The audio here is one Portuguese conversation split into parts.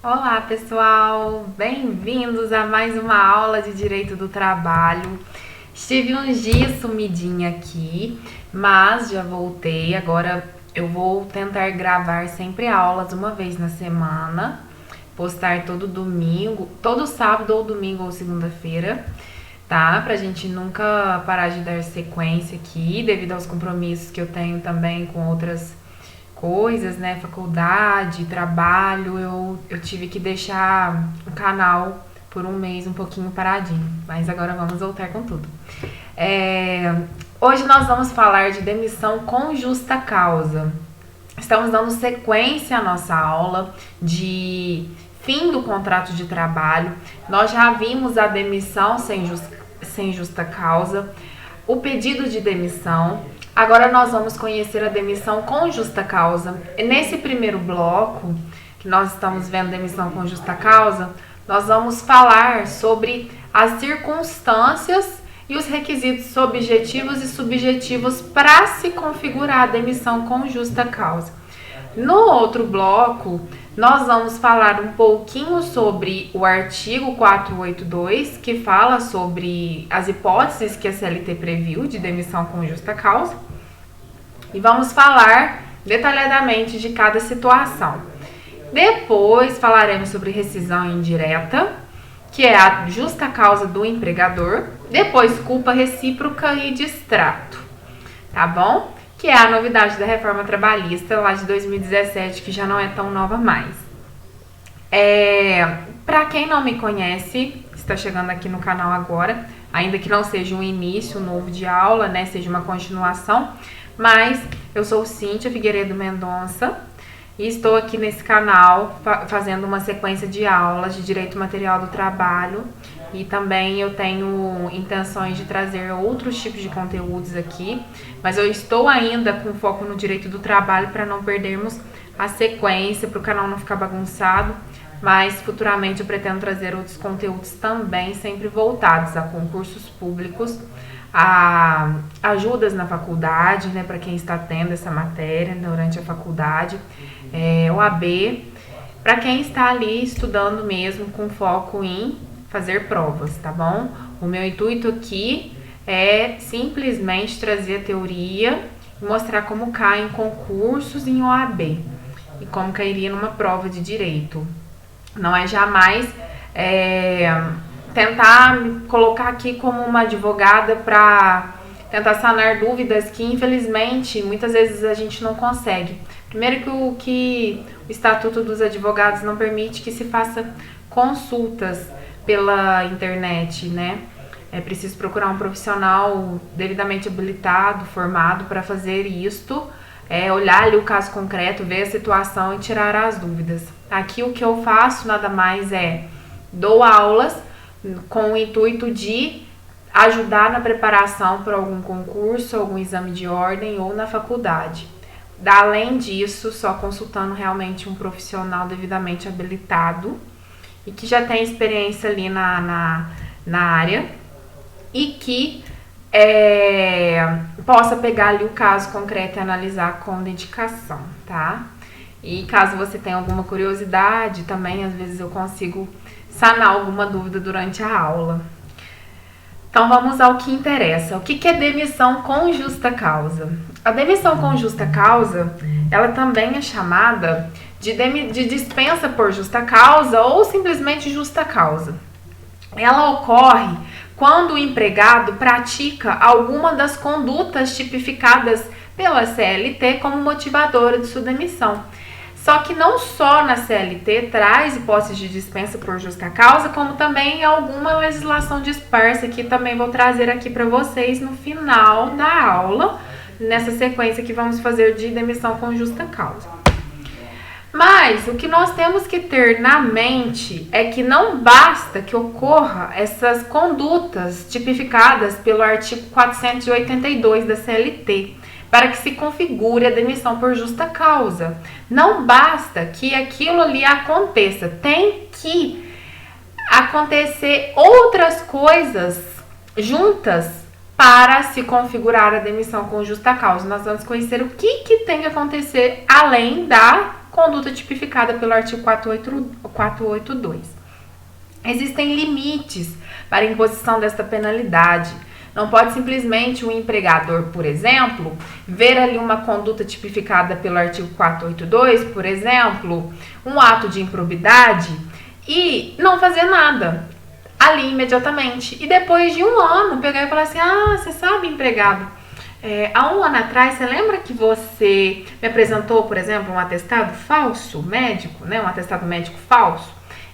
Olá, pessoal! Bem-vindos a mais uma aula de Direito do Trabalho. Estive uns dias sumidinha aqui, mas já voltei. Agora eu vou tentar gravar sempre aulas uma vez na semana, postar todo domingo, todo sábado ou domingo ou segunda-feira, tá? Pra gente nunca parar de dar sequência aqui, devido aos compromissos que eu tenho também com outras coisas, né? Faculdade, trabalho, eu tive que deixar o canal por um mês um pouquinho paradinho, mas agora vamos voltar com tudo. Hoje nós vamos falar de demissão com justa causa. Estamos dando sequência à nossa aula de fim do contrato de trabalho. Nós já vimos a demissão sem justa causa, o pedido de demissão. Agora nós vamos conhecer a demissão com justa causa. E nesse primeiro bloco, que nós estamos vendo demissão com justa causa, nós vamos falar sobre as circunstâncias e os requisitos objetivos e subjetivos para se configurar a demissão com justa causa. No outro bloco, nós vamos falar um pouquinho sobre o artigo 482, que fala sobre as hipóteses que a CLT previu de demissão com justa causa. E vamos falar detalhadamente de cada situação. Depois falaremos sobre rescisão indireta, que é a justa causa do empregador. Depois culpa recíproca e distrato, tá bom? Que é a novidade da reforma trabalhista lá de 2017, que já não é tão nova mais. Para quem não me conhece, está chegando aqui no canal agora, ainda que não seja um início novo de aula, né, seja uma continuação, mas eu sou Cíntia Figueiredo Mendonça e estou aqui nesse canal fazendo uma sequência de aulas de Direito Material do Trabalho, e também eu tenho intenções de trazer outros tipos de conteúdos aqui, mas eu estou ainda com foco no Direito do Trabalho para não perdermos a sequência, para o canal não ficar bagunçado, mas futuramente eu pretendo trazer outros conteúdos também, sempre voltados a concursos públicos, a ajudas na faculdade, né, para quem está tendo essa matéria durante a faculdade, OAB, para quem está ali estudando mesmo com foco em fazer provas, tá bom? O meu intuito aqui é simplesmente trazer a teoria e mostrar como cai em concursos em OAB e como cairia numa prova de direito. Não é jamais tentar me colocar aqui como uma advogada para tentar sanar dúvidas que, infelizmente, muitas vezes a gente não consegue. Primeiro que o Estatuto dos Advogados não permite que se faça consultas pela internet, né? É preciso procurar um profissional devidamente habilitado, formado para fazer isto, olhar ali o caso concreto, ver a situação e tirar as dúvidas. Aqui o que eu faço nada mais dou aulas com o intuito de ajudar na preparação para algum concurso, algum exame de ordem ou na faculdade. Além disso, só consultando realmente um profissional devidamente habilitado e que já tem experiência ali na área e que possa pegar ali o caso concreto e analisar com dedicação, tá? E caso você tenha alguma curiosidade, também às vezes eu consigo sanar alguma dúvida durante a aula. Então vamos ao que interessa. O que é demissão com justa causa? A demissão com justa causa, ela também é chamada de dispensa por justa causa ou simplesmente justa causa. Ela ocorre quando o empregado pratica alguma das condutas tipificadas pela CLT como motivadora de sua demissão. Só que não só na CLT traz hipótese de dispensa por justa causa, como também alguma legislação dispersa que também vou trazer aqui para vocês no final da aula, nessa sequência que vamos fazer de demissão com justa causa. Mas o que nós temos que ter na mente é que não basta que ocorra essas condutas tipificadas pelo artigo 482 da CLT para que se configure a demissão por justa causa. Não basta que aquilo ali aconteça, tem que acontecer outras coisas juntas para se configurar a demissão com justa causa. Nós vamos conhecer o que tem que acontecer além da conduta tipificada pelo artigo 482. Existem limites para a imposição desta penalidade. Não pode simplesmente o empregador, por exemplo, ver ali uma conduta tipificada pelo artigo 482, por exemplo, um ato de improbidade, e não fazer nada ali imediatamente. E depois de um ano, pegar e falar assim, você sabe, empregado, há um ano atrás, você lembra que você me apresentou, por exemplo, um atestado falso médico, né? Um atestado médico falso?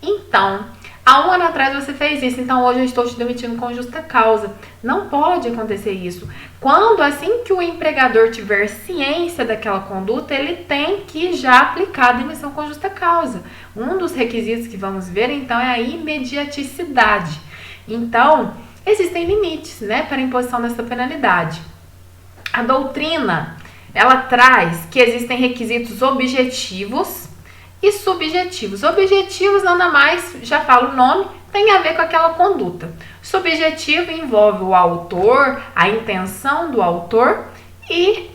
Então, há um ano atrás você fez isso, então hoje eu estou te demitindo com justa causa. Não pode acontecer isso. Quando, assim que o empregador tiver ciência daquela conduta, ele tem que já aplicar a demissão com justa causa. Um dos requisitos que vamos ver, então, é a imediaticidade. Então, existem limites, né, para a imposição dessa penalidade. A doutrina, ela traz que existem requisitos objetivos e subjetivos. Objetivos, nada mais, já fala o nome, tem a ver com aquela conduta. Subjetivo envolve o autor, a intenção do autor e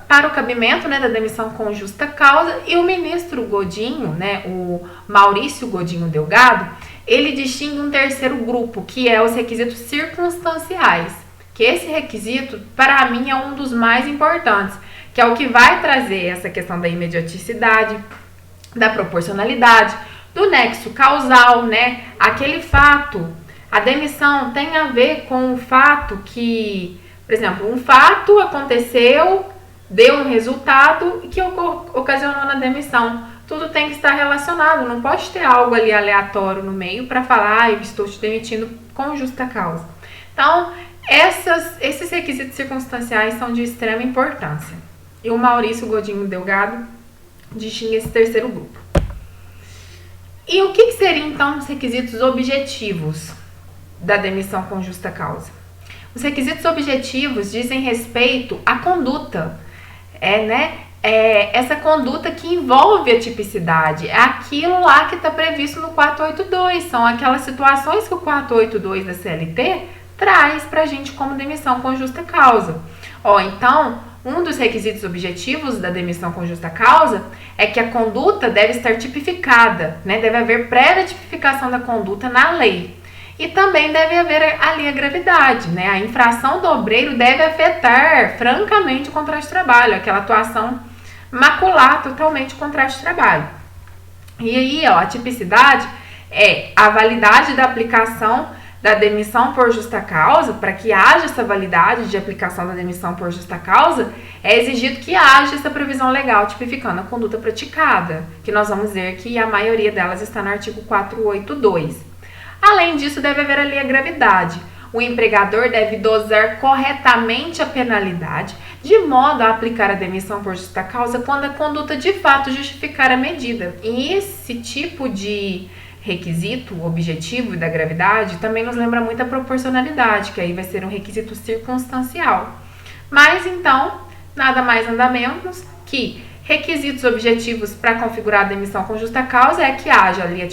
para o cabimento, né, da demissão com justa causa. E o ministro Godinho, né, o Maurício Godinho Delgado, ele distingue um terceiro grupo, que é os requisitos circunstanciais. Que esse requisito, para mim, é um dos mais importantes, que é o que vai trazer essa questão da imediaticidade, da proporcionalidade, do nexo causal, né? Aquele fato, a demissão tem a ver com o fato que, por exemplo, um fato aconteceu, deu um resultado que ocasionou na demissão. Tudo tem que estar relacionado, não pode ter algo ali aleatório no meio para falar, eu estou te demitindo com justa causa. Então, esses requisitos circunstanciais são de extrema importância. E o Maurício Godinho Delgado distingue esse terceiro grupo. E o que seriam, então, os requisitos objetivos da demissão com justa causa? Os requisitos objetivos dizem respeito à conduta, essa conduta que envolve a tipicidade, é aquilo lá que está previsto no 482, são aquelas situações que o 482 da CLT traz para a gente como demissão com justa causa. Então, um dos requisitos objetivos da demissão com justa causa é que a conduta deve estar tipificada, né? Deve haver prévia tipificação da conduta na lei. E também deve haver ali a gravidade, né? A infração do obreiro deve afetar francamente o contrato de trabalho, aquela atuação macular totalmente o contrato de trabalho. E aí, a tipicidade é a validade da aplicação da demissão por justa causa. Para que haja essa validade de aplicação da demissão por justa causa, é exigido que haja essa previsão legal tipificando a conduta praticada, que nós vamos ver que a maioria delas está no artigo 482. Além disso, deve haver ali a gravidade. O empregador deve dosar corretamente a penalidade, de modo a aplicar a demissão por justa causa quando a conduta de fato justificar a medida. E esse tipo de requisito objetivo e da gravidade também nos lembra muito a proporcionalidade, que aí vai ser um requisito circunstancial. Mas então, nada mais nada menos que requisitos objetivos para configurar a demissão com justa causa é que haja ali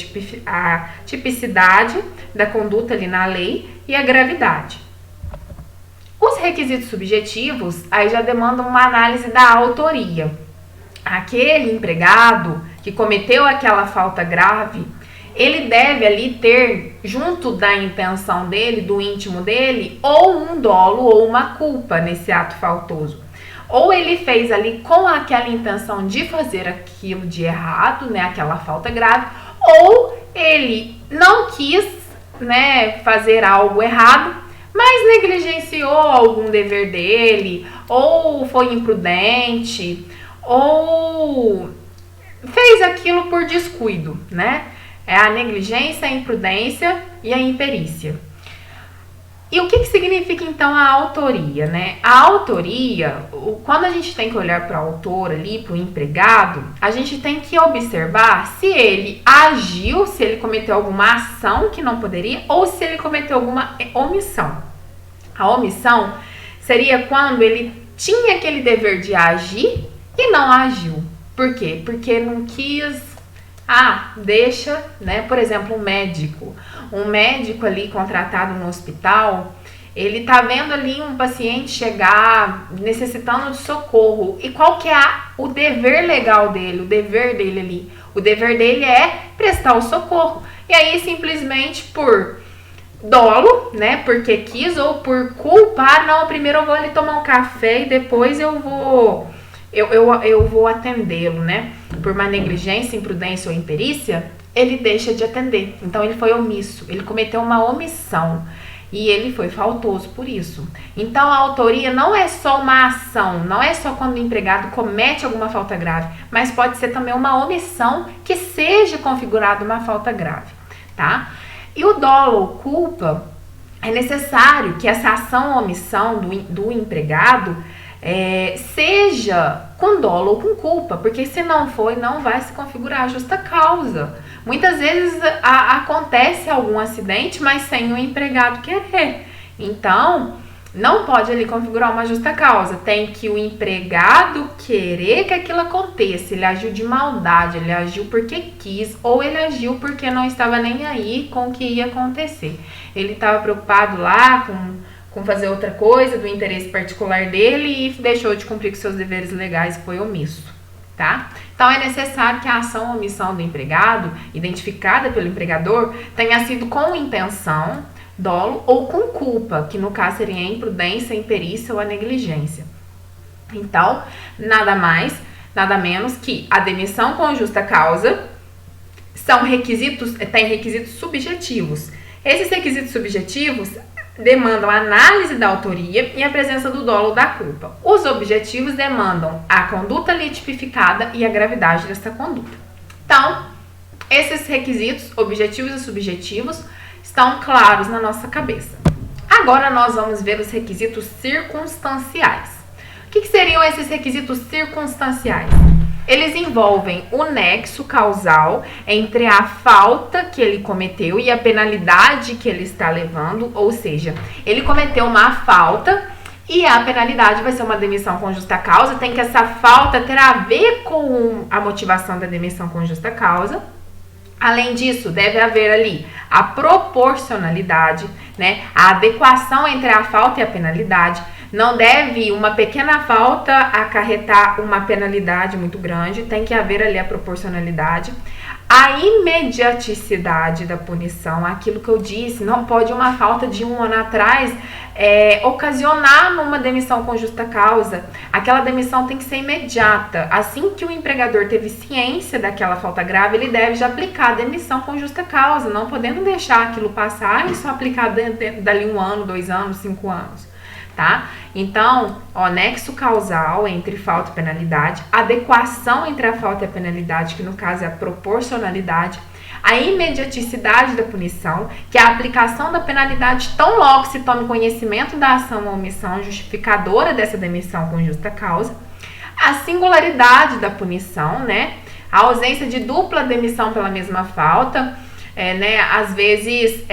a tipicidade da conduta ali na lei e a gravidade. Os requisitos subjetivos aí já demandam uma análise da autoria. Aquele empregado que cometeu aquela falta grave, ele deve ali ter, junto da intenção dele, do íntimo dele, ou um dolo ou uma culpa nesse ato faltoso. Ou ele fez ali com aquela intenção de fazer aquilo de errado, né, aquela falta grave, ou ele não quis, né, fazer algo errado, mas negligenciou algum dever dele, ou foi imprudente, ou fez aquilo por descuido, né? É a negligência, a imprudência e a imperícia. E o que significa então a autoria, né? A autoria, quando a gente tem que olhar para o autor ali, para o empregado, a gente tem que observar se ele agiu, se ele cometeu alguma ação que não poderia ou se ele cometeu alguma omissão. A omissão seria quando ele tinha aquele dever de agir e não agiu. Por quê? Porque não quis. Deixa, né? Por exemplo, um médico ali contratado no hospital, ele tá vendo ali um paciente chegar necessitando de socorro. E qual que é a o dever legal dele, o dever dele ali. O dever dele é prestar o socorro. E aí, simplesmente por dolo, né, porque quis, ou por culpa, não, primeiro eu vou ali tomar um café e depois eu vou atendê-lo, né, por uma negligência, imprudência ou imperícia, ele deixa de atender. Então ele foi omisso, ele cometeu uma omissão e ele foi faltoso por isso. Então a autoria não é só uma ação, não é só quando o empregado comete alguma falta grave, mas pode ser também uma omissão que seja configurada uma falta grave, tá? E o dolo ou culpa, é necessário que essa ação ou omissão do empregado seja com dolo ou com culpa, porque se não for, não vai se configurar a justa causa. Muitas vezes acontece algum acidente, mas sem o empregado querer. Então, não pode ali configurar uma justa causa. Tem que o empregado querer que aquilo aconteça. Ele agiu de maldade, ele agiu porque quis, ou ele agiu porque não estava nem aí com o que ia acontecer. Ele estava preocupado lá com fazer outra coisa, do interesse particular dele, e deixou de cumprir com seus deveres legais e foi omisso, tá? Então é necessário que a ação ou omissão do empregado, identificada pelo empregador, tenha sido com intenção, dolo ou com culpa, que no caso seria a imprudência, a imperícia ou a negligência. Então, nada mais, nada menos que a demissão com justa causa tem requisitos subjetivos. Esses requisitos subjetivos demandam a análise da autoria e a presença do dolo ou da culpa. Os objetivos demandam a conduta ali tipificada e a gravidade dessa conduta. Então, esses requisitos objetivos e subjetivos estão claros na nossa cabeça. Agora nós vamos ver os requisitos circunstanciais. O que seriam esses requisitos circunstanciais? Eles envolvem o nexo causal entre a falta que ele cometeu e a penalidade que ele está levando, ou seja, ele cometeu uma falta e a penalidade vai ser uma demissão com justa causa. Tem que essa falta ter a ver com a motivação da demissão com justa causa. Além disso, deve haver ali a proporcionalidade, né? A adequação entre a falta e a penalidade. Não deve uma pequena falta acarretar uma penalidade muito grande, tem que haver ali a proporcionalidade. A imediaticidade da punição, aquilo que eu disse, não pode uma falta de um ano atrás ocasionar numa demissão com justa causa. Aquela demissão tem que ser imediata. Assim que o empregador teve ciência daquela falta grave, ele deve já aplicar a demissão com justa causa, não podendo deixar aquilo passar e só aplicar dali 1 ano, 2 anos, 5 anos. Tá? Então, nexo causal entre falta e penalidade, adequação entre a falta e a penalidade, que no caso é a proporcionalidade, a imediaticidade da punição, que é a aplicação da penalidade tão logo se tome conhecimento da ação ou omissão justificadora dessa demissão com justa causa, a singularidade da punição, né? A ausência de dupla demissão pela mesma falta, né? Às vezes,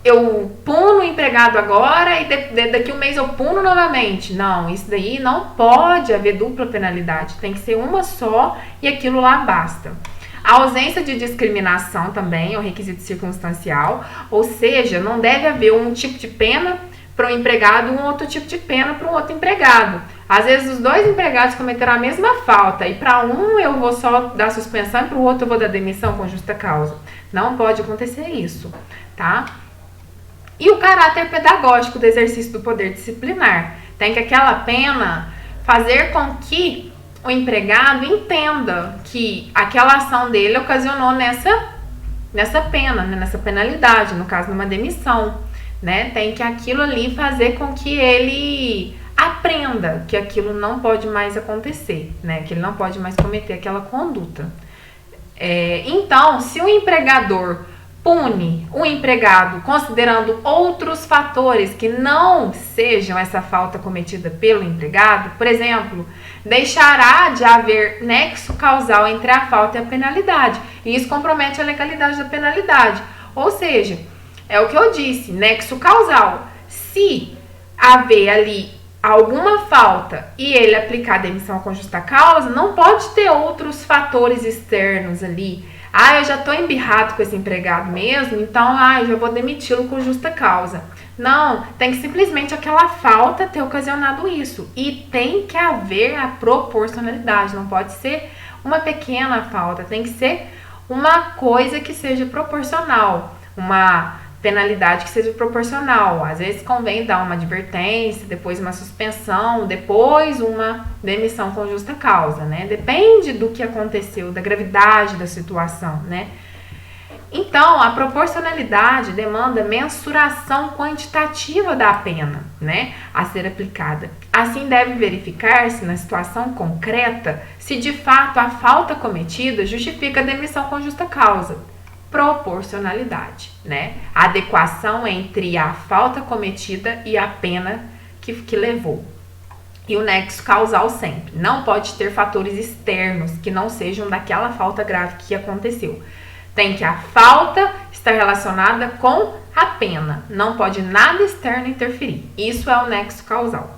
eu puno o empregado agora e daqui um mês eu puno novamente. Não, isso daí não pode haver dupla penalidade. Tem que ser uma só e aquilo lá basta. A ausência de discriminação também é um requisito circunstancial, ou seja, não deve haver um tipo de pena para um empregado e um outro tipo de pena para um outro empregado. Às vezes os dois empregados cometeram a mesma falta e para um eu vou só dar suspensão e para o outro eu vou dar demissão com justa causa. Não pode acontecer isso, tá? E o caráter pedagógico do exercício do poder disciplinar. Tem que aquela pena fazer com que o empregado entenda que aquela ação dele ocasionou nessa pena, né? Nessa penalidade, no caso, numa demissão. Né? Tem que aquilo ali fazer com que ele aprenda que aquilo não pode mais acontecer, né? Que ele não pode mais cometer aquela conduta. Então, se o empregador pune o empregado considerando outros fatores que não sejam essa falta cometida pelo empregado, por exemplo, deixará de haver nexo causal entre a falta e a penalidade, e isso compromete a legalidade da penalidade. Ou seja, é o que eu disse, nexo causal. Se haver ali alguma falta e ele aplicar a demissão com justa causa, não pode ter outros fatores externos ali Ah, eu já tô embirrado com esse empregado mesmo, então eu já vou demiti-lo com justa causa. Não, tem que simplesmente aquela falta ter ocasionado isso. E tem que haver a proporcionalidade, não pode ser uma pequena falta, tem que ser uma coisa que seja proporcional, uma penalidade que seja proporcional. Às vezes convém dar uma advertência, depois uma suspensão, depois uma demissão com justa causa, né? Depende do que aconteceu, da gravidade da situação, né? Então, a proporcionalidade demanda mensuração quantitativa da pena, né, a ser aplicada. Assim, deve verificar-se na situação concreta se de fato a falta cometida justifica a demissão com justa causa. Proporcionalidade, né? Adequação entre a falta cometida e a pena que levou. E o nexo causal sempre. Não pode ter fatores externos que não sejam daquela falta grave que aconteceu. Tem que a falta estar relacionada com a pena. Não pode nada externo interferir. Isso é o nexo causal.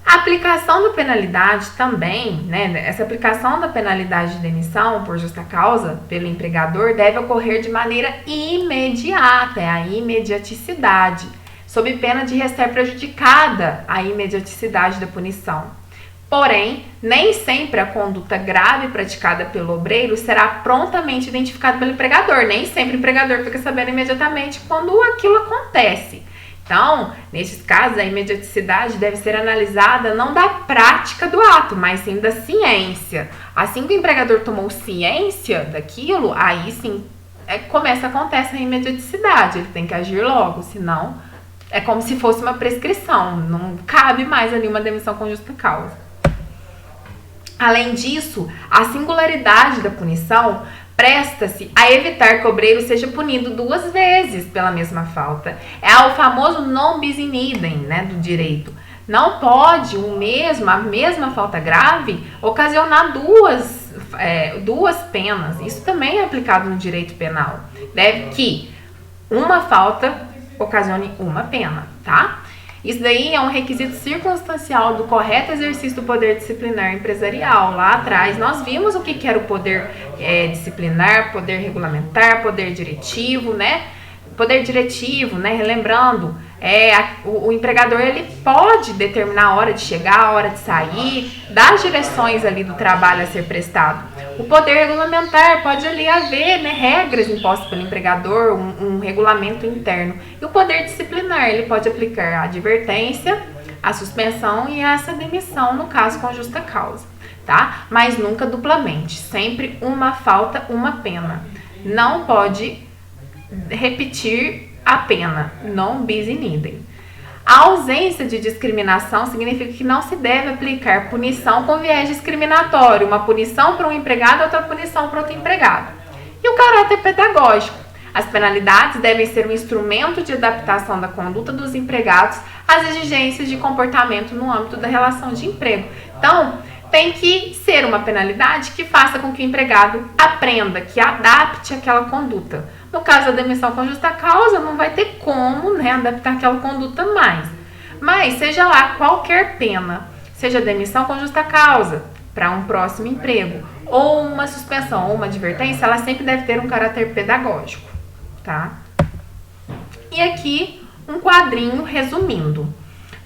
A aplicação da penalidade também, né? Essa aplicação da penalidade de demissão por justa causa pelo empregador deve ocorrer de maneira imediata, é a imediaticidade, sob pena de restar prejudicada a imediaticidade da punição. Porém, nem sempre a conduta grave praticada pelo obreiro será prontamente identificada pelo empregador. Nem sempre o empregador fica sabendo imediatamente quando aquilo acontece. Então, nesses casos, a imediaticidade deve ser analisada não da prática do ato, mas sim da ciência. Assim que o empregador tomou ciência daquilo, aí sim acontece a imediaticidade. Ele tem que agir logo, senão é como se fosse uma prescrição. Não cabe mais ali uma demissão com justa causa. Além disso, a singularidade da punição presta-se a evitar que o obreiro seja punido 2 vezes pela mesma falta. É o famoso non bis in idem, né, do direito. Não pode a mesma falta grave ocasionar duas penas. Isso também é aplicado no direito penal. Deve que uma falta ocasione uma pena, tá? Isso daí é um requisito circunstancial do correto exercício do poder disciplinar empresarial. Lá atrás nós vimos o que era o poder disciplinar, poder regulamentar, poder diretivo, né? Poder diretivo, né? Relembrando, o empregador ele pode determinar a hora de chegar, a hora de sair, dar as direções ali do trabalho a ser prestado. O poder regulamentar pode ali haver, né, regras impostas pelo empregador, um regulamento interno. E o poder disciplinar, ele pode aplicar a advertência, a suspensão e essa demissão, no caso com justa causa, tá? Mas nunca duplamente, sempre uma falta, uma pena. Não pode repetir a pena, non bis in idem. A ausência de discriminação significa que não se deve aplicar punição com viés discriminatório, uma punição para um empregado, outra punição para outro empregado. E o caráter pedagógico. As penalidades devem ser um instrumento de adaptação da conduta dos empregados às exigências de comportamento no âmbito da relação de emprego. Então, tem que ser uma penalidade que faça com que o empregado aprenda, que adapte aquela conduta. No caso da demissão com justa causa, não vai ter como, né, adaptar aquela conduta mais. Mas, seja lá qualquer pena, seja demissão com justa causa para um próximo emprego, ou uma suspensão, ou uma advertência, ela sempre deve ter um caráter pedagógico, tá? E aqui, um quadrinho resumindo.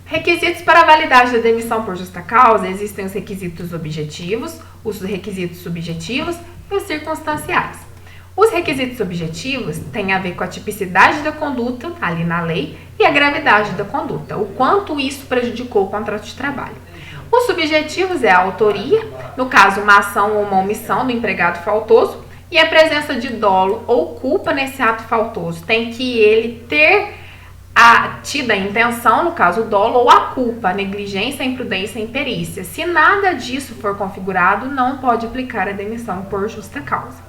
Requisitos para a validade da demissão por justa causa: existem os requisitos objetivos, os requisitos subjetivos e os circunstanciais. Os requisitos objetivos têm a ver com a tipicidade da conduta, ali na lei, e a gravidade da conduta, o quanto isso prejudicou o contrato de trabalho. Os subjetivos é a autoria, no caso uma ação ou uma omissão do empregado faltoso, e a presença de dolo ou culpa nesse ato faltoso. Tem que ele ter tido a intenção, no caso o dolo, ou a culpa, a negligência, a imprudência, a imperícia. Se nada disso for configurado, não pode aplicar a demissão por justa causa.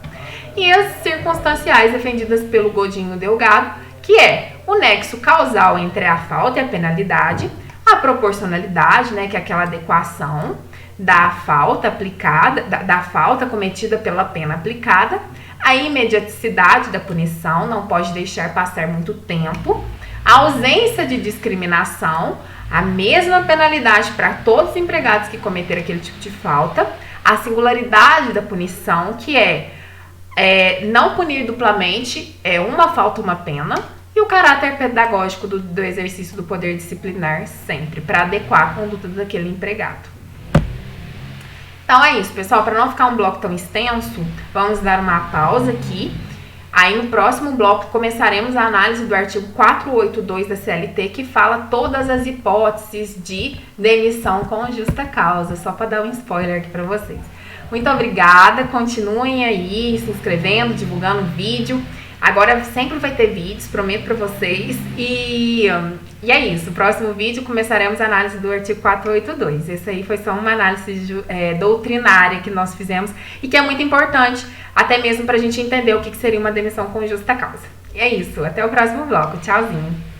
E as circunstanciais defendidas pelo Godinho Delgado, que é o nexo causal entre a falta e a penalidade, a proporcionalidade, né, que é aquela adequação da falta aplicada, da falta cometida pela pena aplicada, a imediaticidade da punição, não pode deixar passar muito tempo, a ausência de discriminação, a mesma penalidade para todos os empregados que cometeram aquele tipo de falta, a singularidade da punição, que é Não punir duplamente é uma falta, uma pena. E o caráter pedagógico do exercício do poder disciplinar sempre, para adequar a conduta daquele empregado. Então é isso, pessoal. Para não ficar um bloco tão extenso, vamos dar uma pausa aqui. Aí no próximo bloco começaremos a análise do artigo 482 da CLT, que fala todas as hipóteses de demissão com justa causa, só para dar um spoiler aqui para vocês. Muito obrigada, continuem aí se inscrevendo, divulgando o vídeo. Agora sempre vai ter vídeos, prometo para vocês. E é isso, no próximo vídeo começaremos a análise do artigo 482. Esse aí foi só uma análise doutrinária que nós fizemos e que é muito importante, até mesmo para a gente entender o que seria uma demissão com justa causa. E é isso, até o próximo bloco. Tchauzinho!